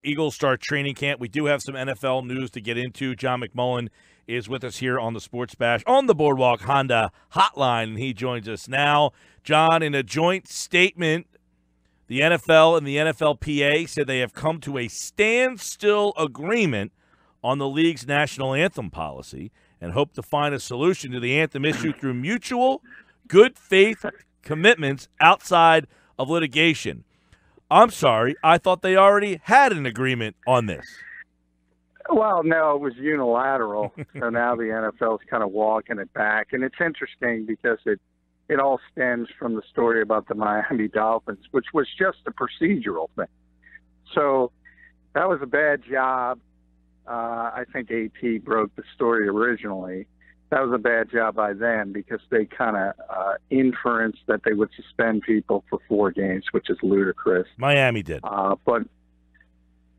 Eagles start training camp. We do have some NFL news to get into. John McMullen is with us here on the Sports Bash on the Boardwalk Honda Hotline, and he joins us now. John, in a joint statement, the NFL and the NFLPA said they have come to a standstill agreement on the league's national anthem policy and hope to find a solution to the anthem issue through mutual good faith commitments outside of litigation. I'm sorry, I thought they already had an agreement on this. Well, no, it was unilateral. So now the NFL's kind of walking it back. And it's interesting because it all stems from the story about the Miami Dolphins, which was just a procedural thing. So that was a bad job. I think AP broke the story originally. That was a bad job by them because they kind of inferenced that they would suspend people for 4 games, which is ludicrous. Miami did.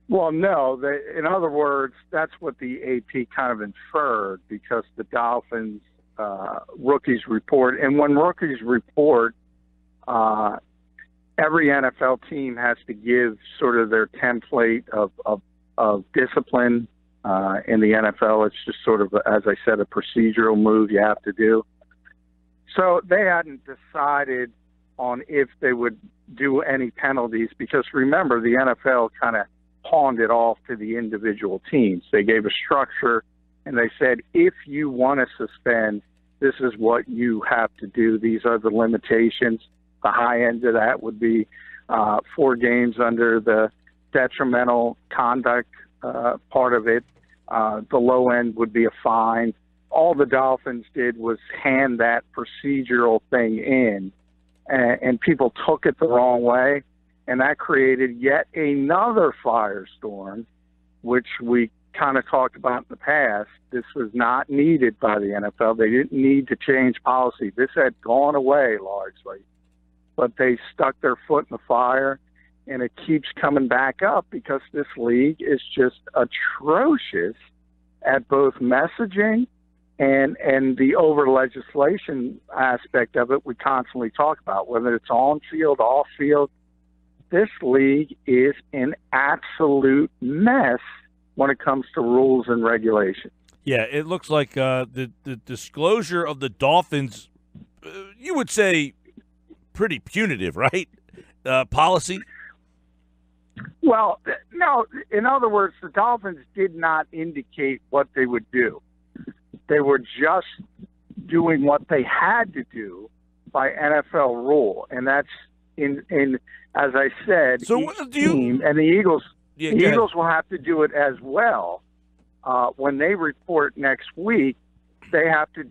Well, no. In other words, that's what the AP kind of inferred because the Dolphins rookies report. And when rookies report, every NFL team has to give sort of their template of discipline. In the NFL, it's just sort of, as I said, a procedural move you have to do. So they hadn't decided on if they would do any penalties because, remember, the NFL kind of pawned it off to the individual teams. They gave a structure, and they said, if you want to suspend, this is what you have to do. These are the limitations. The high end of that would be 4 games under the detrimental conduct part of it. The low end would be a fine. All the Dolphins did was hand that procedural thing in, and people took it the wrong way, and that created yet another firestorm, which we kind of talked about in the past. This was not needed by the NFL. They didn't need to change policy. This had gone away largely, but they stuck their foot in the fire, and it keeps coming back up because this league is just atrocious at both messaging and the over legislation aspect of it we constantly talk about, whether it's on field, off field. This league is an absolute mess when it comes to rules and regulations. Yeah, it looks like the disclosure of the Dolphins, you would say pretty punitive, right? Policy? Well, no. In other words, the Dolphins did not indicate what they would do. They were just doing what they had to do by NFL rule, and that's in as I said, so each team and the Eagles. Yeah, the Eagles will have to do it as well. When they report next week, they have to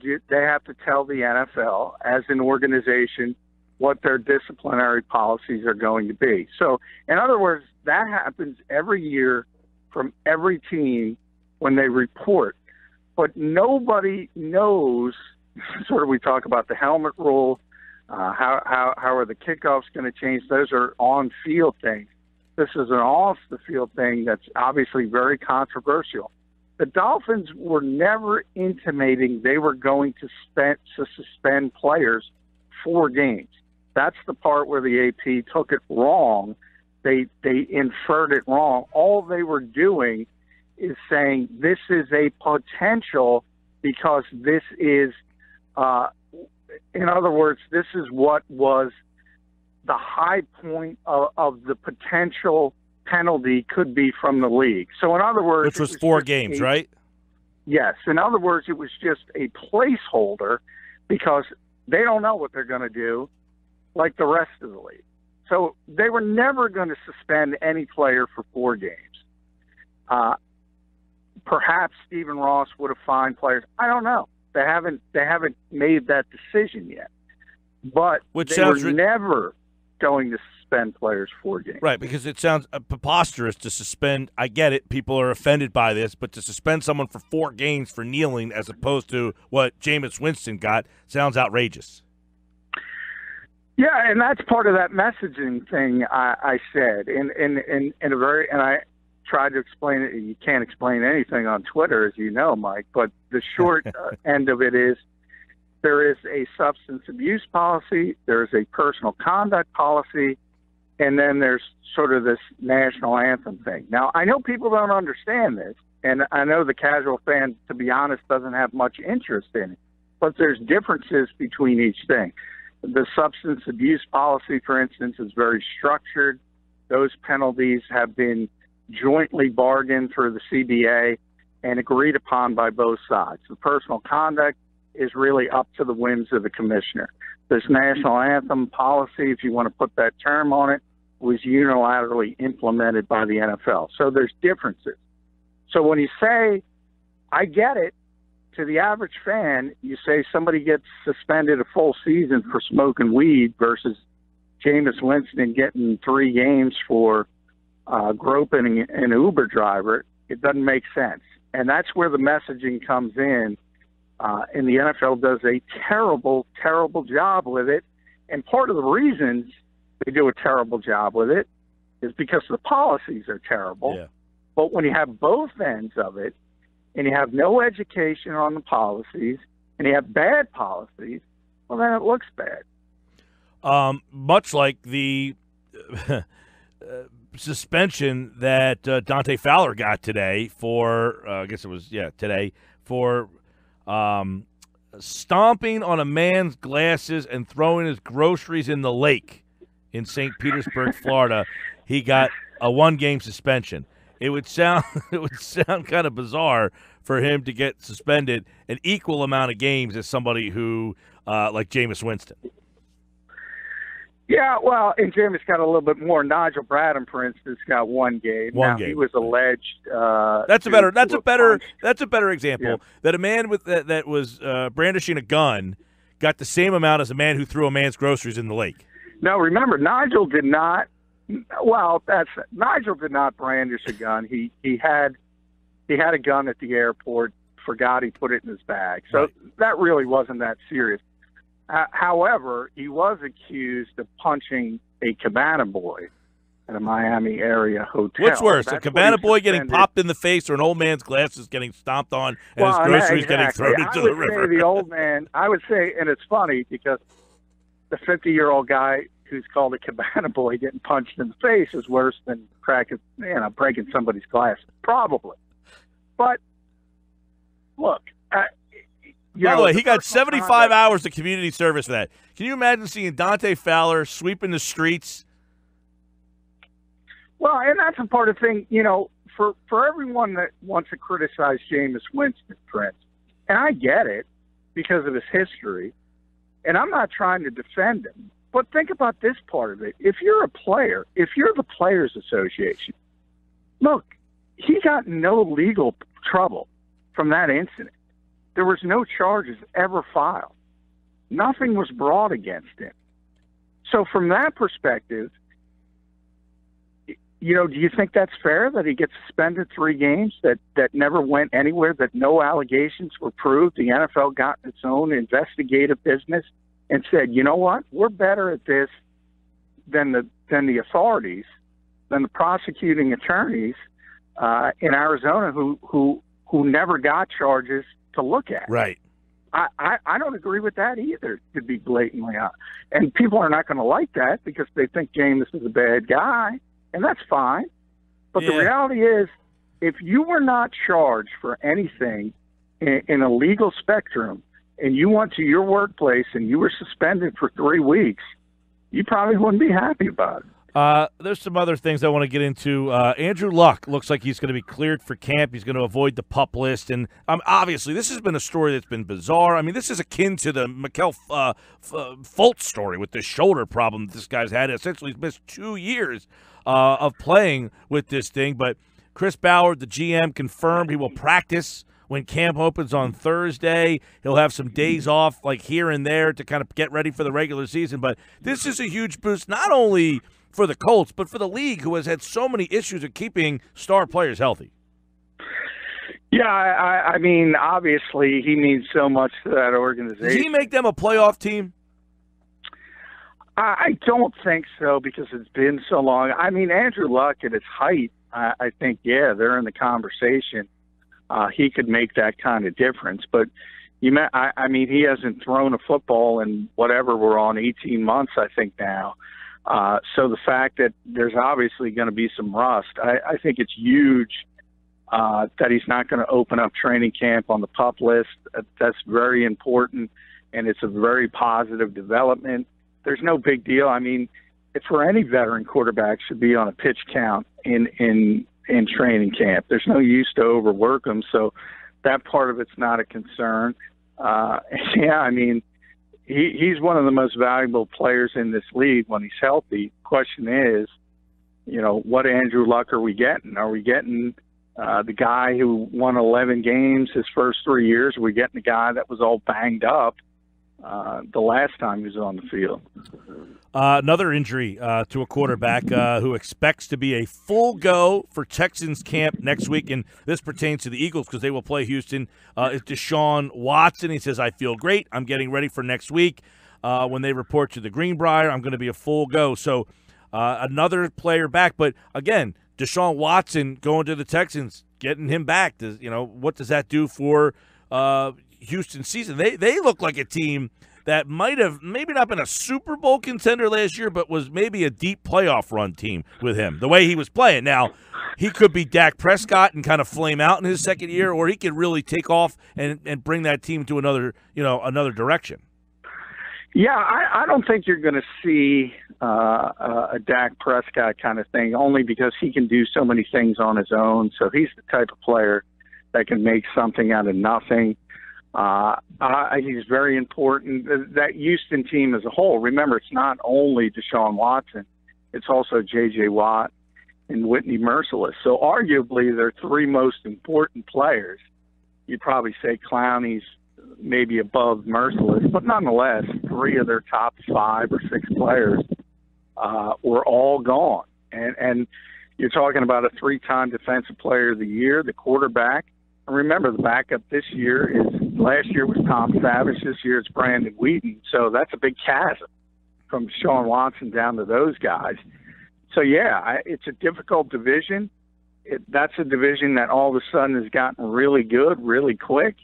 tell the NFL as an organization what their disciplinary policies are going to be. So, in other words, that happens every year from every team when they report. But nobody knows, sort of we talk about the helmet rule, how are the kickoffs going to change? Those are on-field things. This is an off-the-field thing that's obviously very controversial. The Dolphins were never intimating they were going to suspend players 4 games. That's the part where the AP took it wrong. They inferred it wrong. All they were doing is saying this is a potential because this is, in other words, this is what was the high point of the potential penalty could be from the league. So in other words, which was 4 games, right? Yes. In other words, it was just a placeholder because they don't know what they're going to do like the rest of the league. So they were never going to suspend any player for 4 games. Perhaps Stephen Ross would have fined players. I don't know. They haven't made that decision yet. But they were never going to suspend players 4 games. Right, because it sounds preposterous to suspend. I get it. People are offended by this, but to suspend someone for 4 games for kneeling as opposed to what Jameis Winston got sounds outrageous. Yeah, and that's part of that messaging thing I said. And I tried to explain it. You can't explain anything on Twitter, as you know, Mike, but the short end of it is there is a substance abuse policy, there is a personal conduct policy, and then there's sort of this national anthem thing. Now, I know people don't understand this, and I know the casual fan, to be honest, doesn't have much interest in it, but there's differences between each thing. The substance abuse policy, for instance, is very structured. Those penalties have been jointly bargained through the CBA and agreed upon by both sides. The personal conduct is really up to the whims of the commissioner. This national anthem policy, if you want to put that term on it, was unilaterally implemented by the NFL. So there's differences. So when you say, I get it, to the average fan, you say somebody gets suspended a full season for smoking weed versus Jameis Winston getting 3 games for groping an Uber driver. It doesn't make sense. And that's where the messaging comes in. And the NFL does a terrible, terrible job with it. And part of the reasons they do a terrible job with it is because the policies are terrible. Yeah. But when you have both ends of it, and you have no education on the policies, and you have bad policies, well, then it looks bad. Much like the suspension that Dante Fowler got today for, I guess it was, today, for stomping on a man's glasses and throwing his groceries in the lake in St. Petersburg, Florida. He got a 1-game suspension. It would sound kind of bizarre for him to get suspended an equal amount of games as somebody who, like Jameis Winston. Yeah, well, and Jameis got a little bit more. Nigel Bradham, for instance, got 1 game. One game. He was alleged. That's a better example. Yeah. That a man that was brandishing a gun got the same amount as a man who threw a man's groceries in the lake. Now, remember, Nigel did not. Well, Nigel did not brandish a gun. He had a gun at the airport. Forgot he put it in his bag. So right. That really wasn't that serious. However, he was accused of punching a Cabana boy at a Miami area hotel. What's worse, a Cabana boy getting popped in the face or an old man's glasses getting stomped on and his groceries getting thrown into the river? The old man, I would say, and it's funny because the 50-year-old guy who's called a Cabana boy getting punched in the face is worse than breaking somebody's glass. Probably. But, look, by the way, he got 75 hours of community service for that. Can you imagine seeing Dante Fowler sweeping the streets? Well, and that's a part of the thing, for everyone that wants to criticize Jameis Winston, for instance, and I get it because of his history, and I'm not trying to defend him, but think about this part of it. If you're a player, if you're the Players Association, look, he got no legal trouble from that incident. There was no charges ever filed. Nothing was brought against him. So from that perspective, do you think that's fair that he gets suspended 3 games, that never went anywhere, that no allegations were proved? The NFL got its own investigative business and said, you know what, we're better at this than the authorities, than the prosecuting attorneys in Arizona who never got charges to look at. Right. I don't agree with that either, to be blatantly honest. And people are not going to like that because they think Jameis is a bad guy, and that's fine. But the reality is, if you were not charged for anything in a legal spectrum, and you went to your workplace and you were suspended for 3 weeks, you probably wouldn't be happy about it. There's some other things I want to get into. Andrew Luck looks like he's going to be cleared for camp. He's going to avoid the PUP list. And obviously, this has been a story that's been bizarre. I mean, this is akin to the Mikel Fultz story with the shoulder problem that this guy's had. Essentially, he's missed 2 years of playing with this thing. But Chris Ballard, the GM, confirmed he will practice when camp opens on Thursday. He'll have some days off like here and there to kind of get ready for the regular season. But this is a huge boost, not only for the Colts, but for the league, who has had so many issues of keeping star players healthy. Yeah, I mean, obviously, he means so much to that organization. Does he make them a playoff team? I don't think so because it's been so long. I mean, Andrew Luck at his height, I think, they're in the conversation. He could make that kind of difference. But, I mean, he hasn't thrown a football in whatever we're on, 18 months, I think now. So the fact that there's obviously going to be some rust, I think it's huge that he's not going to open up training camp on the PUP list. That's very important, and it's a very positive development. There's no big deal. I mean, if for any veteran quarterback should be on a pitch count in training camp. There's no use to overwork him, so that part of it's not a concern. Yeah, I mean, he's one of the most valuable players in this league when he's healthy. Question is, what Andrew Luck are we getting? Are we getting the guy who won 11 games his first 3 years? Are we getting the guy that was all banged up the last time he was on the field? Another injury to a quarterback who expects to be a full go for Texans camp next week, and this pertains to the Eagles because they will play Houston, is Deshaun Watson. He says, I feel great. I'm getting ready for next week. When they report to the Greenbrier, I'm going to be a full go. So another player back. But, again, Deshaun Watson going to the Texans, getting him back. What does that do for Houston's season? They look like a team that might have maybe not been a Super Bowl contender last year, but was maybe a deep playoff run team with him, the way he was playing. Now, he could be Dak Prescott and kind of flame out in his second year, or he could really take off and bring that team to another direction. Yeah, I don't think you're going to see a Dak Prescott kind of thing, only because he can do so many things on his own. So he's the type of player that can make something out of nothing. He's very important. That Houston team as a whole, remember, it's not only Deshaun Watson, it's also J.J. Watt and Whitney Mercilus. So arguably their three most important players. You'd probably say Clowney's maybe above Mercilus, but nonetheless, three of their top 5 or 6 players were all gone. And you're talking about a 3-time Defensive Player of the Year, the quarterback. And remember, the backup last year was Tom Savage. This year it's Brandon Wheaton. So that's a big chasm from Deshaun Watson down to those guys. So, yeah, it's a difficult division. That's a division that all of a sudden has gotten really good, really quick.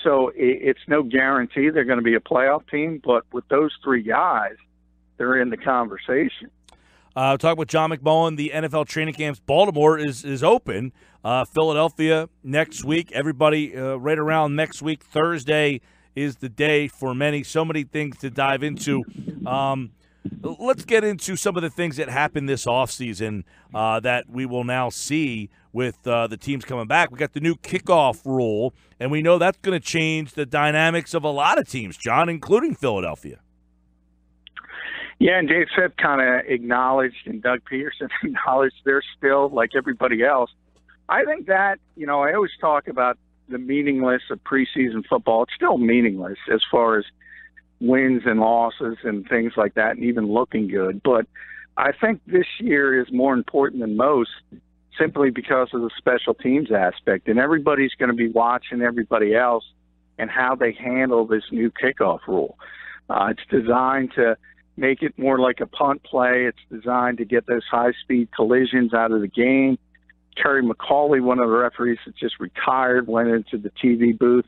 So it's no guarantee they're going to be a playoff team. But with those 3 guys, they're in the conversation. Talk with John McMullen. The NFL training camps. Baltimore is open. Philadelphia next week. Everybody right around next week. Thursday is the day for many. So many things to dive into. Let's get into some of the things that happened this offseason that we will now see with the teams coming back. We got the new kickoff rule, and we know that's going to change the dynamics of a lot of teams, John, including Philadelphia. Yeah, and Dave Fipp kind of acknowledged, and Doug Peterson acknowledged they're still, like everybody else. I think that, I always talk about the meaningless of preseason football. It's still meaningless as far as wins and losses and things like that, and even looking good. But I think this year is more important than most simply because of the special teams aspect. And everybody's going to be watching everybody else and how they handle this new kickoff rule. It's designed to make it more like a punt play. It's designed to get those high-speed collisions out of the game. Terry McCauley, one of the referees that just retired, went into the TV booth.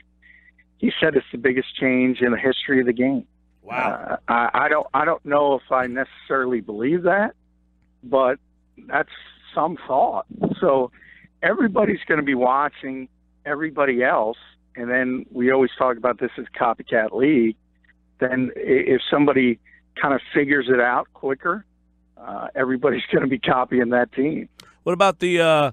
He said it's the biggest change in the history of the game. Wow. I don't know if I necessarily believe that, but that's some thought. So everybody's going to be watching everybody else, and then we always talk about this as copycat league. Then if somebody kind of figures it out quicker, everybody's going to be copying that team. What about the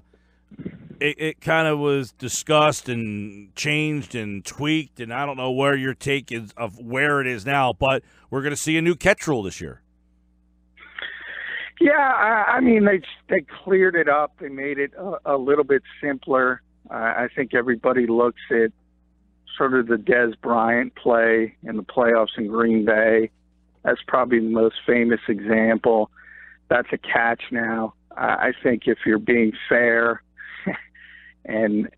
it kind of was discussed and changed and tweaked, and I don't know where your take is of where it is now, but we're going to see a new catch rule this year. Yeah, I mean, they cleared it up. They made it a little bit simpler. I think everybody looks at sort of the Dez Bryant play in the playoffs in Green Bay. That's probably the most famous example. That's a catch now. I think if you're being fair, and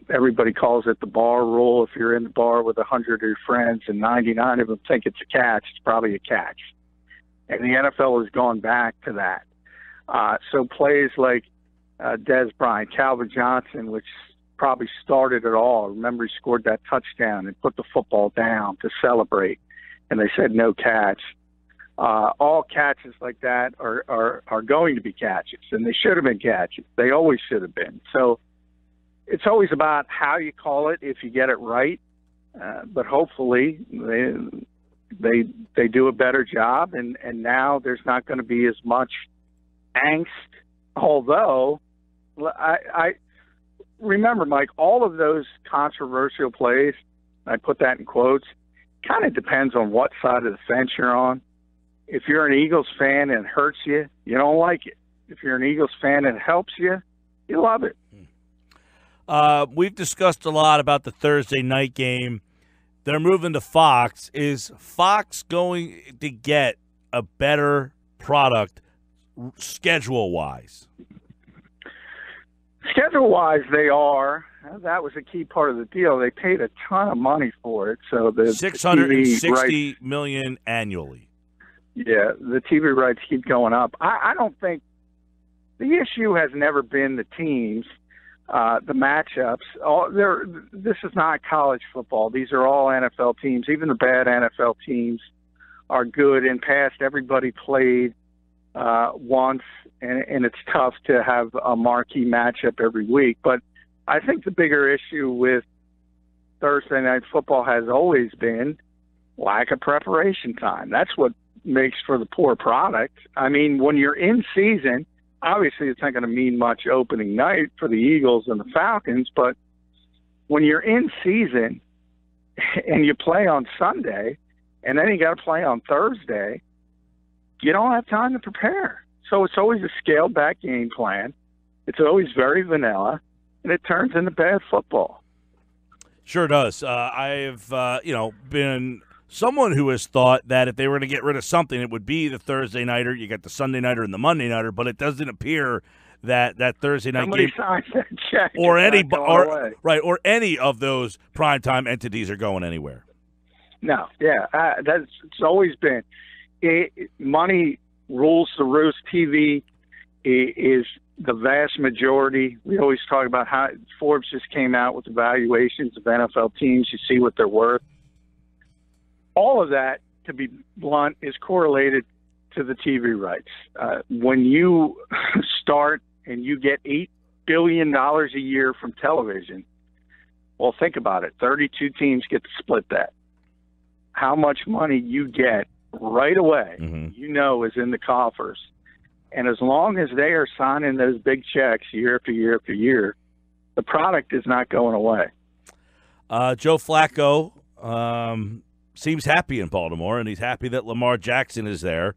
everybody calls it the bar rule, if you're in the bar with 100 of your friends and 99 of them think it's a catch, it's probably a catch. And the NFL has gone back to that. So plays like Dez Bryant, Calvin Johnson, which probably started it all. Remember, he scored that touchdown and put the football down to celebrate, and they said no catch. All catches like that are going to be catches, and they should have been catches. They always should have been. So it's always about how you call it if you get it right. But hopefully they do a better job, and now there's not going to be as much angst. Although I remember, Mike, all of those controversial plays, I put that in quotes, kind of depends on what side of the fence you're on. If you're an Eagles fan and it hurts you, you don't like it. If you're an Eagles fan and it helps you, you love it. We've discussed a lot about the Thursday night game. They're moving to Fox. Is Fox going to get a better product schedule-wise? Schedule-wise, they are. That was a key part of the deal. They paid a ton of money for it. So the $660 million annually. Yeah, the TV rights keep going up. I don't think the issue has never been the teams, the matchups. This is not college football. These are all NFL teams. Even the bad NFL teams are good. In past, everybody played once, and it's tough to have a marquee matchup every week. But I think the bigger issue with Thursday night football has always been lack of preparation time. That's what makes for the poor product. I mean, when you're in season, obviously it's not going to mean much opening night for the Eagles and the Falcons, but when you're in season and you play on Sunday and then you got to play on Thursday, you don't have time to prepare. So it's always a scaled back game plan. It's always very vanilla, and it turns into bad football. Sure does. I've been someone who has thought that if they were going to get rid of something, it would be the Thursday nighter. You got the Sunday nighter and the Monday nighter, but it doesn't appear that Thursday night Somebody game signs that check or any of those primetime entities are going anywhere. No, yeah, it's always been money rules the roost. TV is the vast majority. We always talk about how Forbes just came out with evaluations of NFL teams. You see what they're worth. All of that, to be blunt, is correlated to the TV rights. When you start and you get $8 billion a year from television, well, think about it. 32 teams get to split that. How much money you get right away, is in the coffers. And as long as they are signing those big checks year after year after year, the product is not going away. Joe Flacco seems happy in Baltimore, and he's happy that Lamar Jackson is there.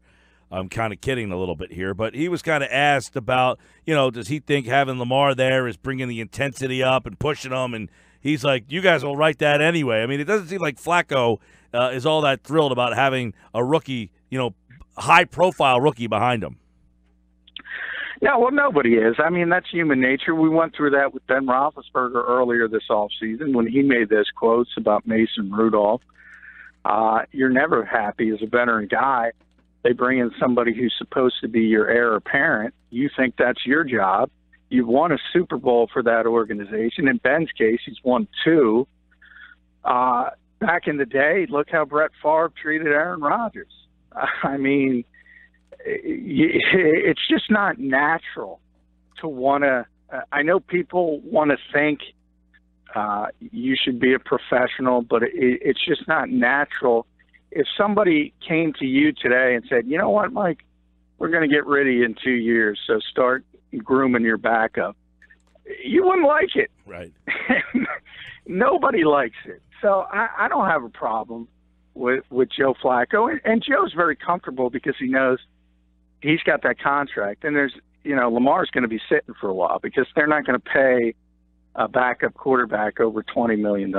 I'm kind of kidding a little bit here, but he was kind of asked about, does he think having Lamar there is bringing the intensity up and pushing them? And he's like, you guys will write that anyway. I mean, it doesn't seem like Flacco is all that thrilled about having a rookie, high-profile rookie behind him. Yeah, well, nobody is. I mean, that's human nature. We went through that with Ben Roethlisberger earlier this offseason when he made those quotes about Mason Rudolph. You're never happy as a veteran guy. They bring in somebody who's supposed to be your heir apparent. You think that's your job. You've won a Super Bowl for that organization. In Ben's case, he's won 2. Back in the day, look how Brett Favre treated Aaron Rodgers. I mean, it's just not natural to want to I know people want to think you should be a professional, but it's just not natural. If somebody came to you today and said, you know what, Mike, we're going to get rid of you in 2 years, so start grooming your backup, you wouldn't like it. Right. Nobody likes it. So I don't have a problem with Joe Flacco. And Joe's very comfortable because he knows he's got that contract. And there's, Lamar's going to be sitting for a while because they're not going to pay a backup quarterback over $20 million.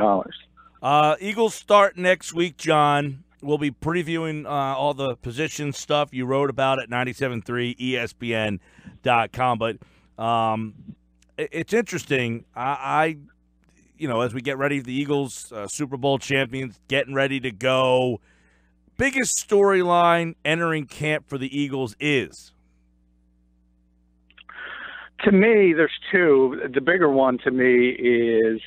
Eagles start next week, John. We'll be previewing all the position stuff you wrote about at 97.3 ESPN.com. But it's interesting. I as we get ready, the Eagles, Super Bowl champions, getting ready to go. Biggest storyline entering camp for the Eagles is? To me, there's 2. The bigger one to me is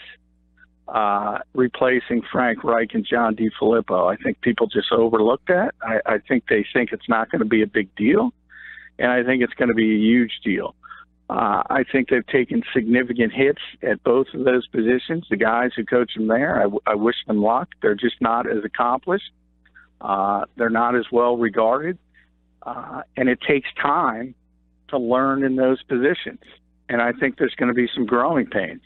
replacing Frank Reich and John DeFilippo. I think people just overlook that. I think they think it's not going to be a big deal, and I think it's going to be a huge deal. I think they've taken significant hits at both of those positions. The guys who coach them there, I wish them luck. They're just not as accomplished. They're not as well regarded. And it takes time to learn in those positions. And I think there's going to be some growing pains.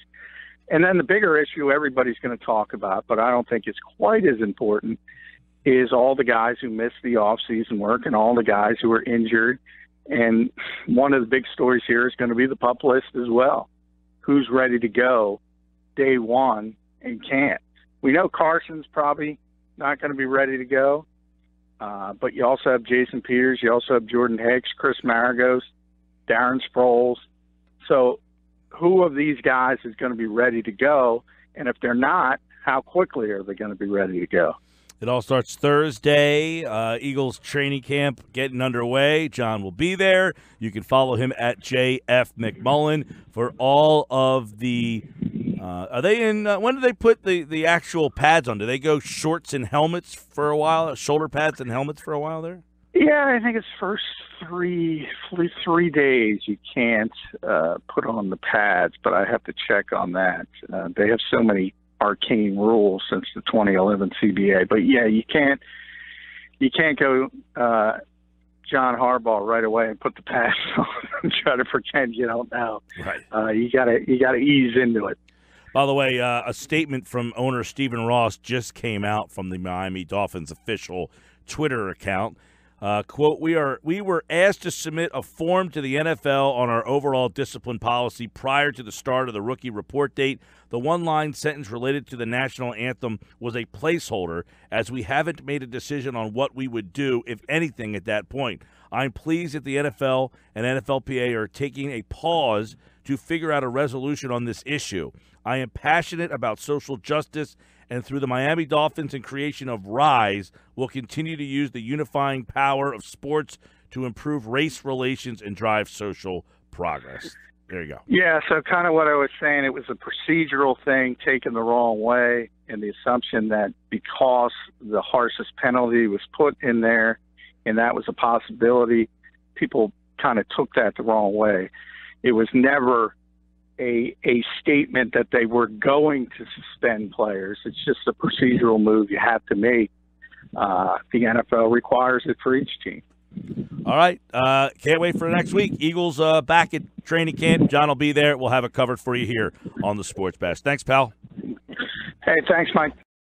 And then the bigger issue everybody's going to talk about, but I don't think it's quite as important, is all the guys who missed the off-season work and all the guys who were injured. And one of the big stories here is going to be the PUP list as well. Who's ready to go day one and can't? We know Carson's probably not going to be ready to go, but you also have Jason Peters. You also have Jordan Hicks, Chris Maragos, Darren Sproles. So who of these guys is going to be ready to go? And if they're not, how quickly are they going to be ready to go? It all starts Thursday. Eagles training camp getting underway. John will be there. You can follow him at JF McMullen for all of the are they in when do they put the actual pads on? Do they go shorts and helmets for a while, shoulder pads and helmets for a while there? Yeah, I think it's first three days you can't put on the pads, but I have to check on that. They have so many arcane rules since the 2011 CBA. But yeah, you can't go John Harbaugh right away and put the pads on and try to pretend you don't know. Right. You gotta ease into it. By the way, a statement from owner Stephen Ross just came out from the Miami Dolphins official Twitter account. Quote, we were asked to submit a form to the NFL on our overall discipline policy prior to the start of the rookie report date. The one-line sentence related to the national anthem was a placeholder, as we haven't made a decision on what we would do, if anything, at that point. I'm pleased that the NFL and NFLPA are taking a pause to figure out a resolution on this issue. I am passionate about social justice, and through the Miami Dolphins and creation of RISE, will continue to use the unifying power of sports to improve race relations and drive social progress. There you go. Yeah, so kind of what I was saying, it was a procedural thing taken the wrong way, and the assumption that because the harshest penalty was put in there and that was a possibility, people kind of took that the wrong way. It was never a statement that they were going to suspend players. It's just a procedural move you have to make. The NFL requires it for each team. All right. Can't wait for next week. Eagles back at training camp. John will be there. We'll have it covered for you here on the Sports Bash. Thanks, pal. Hey, thanks, Mike.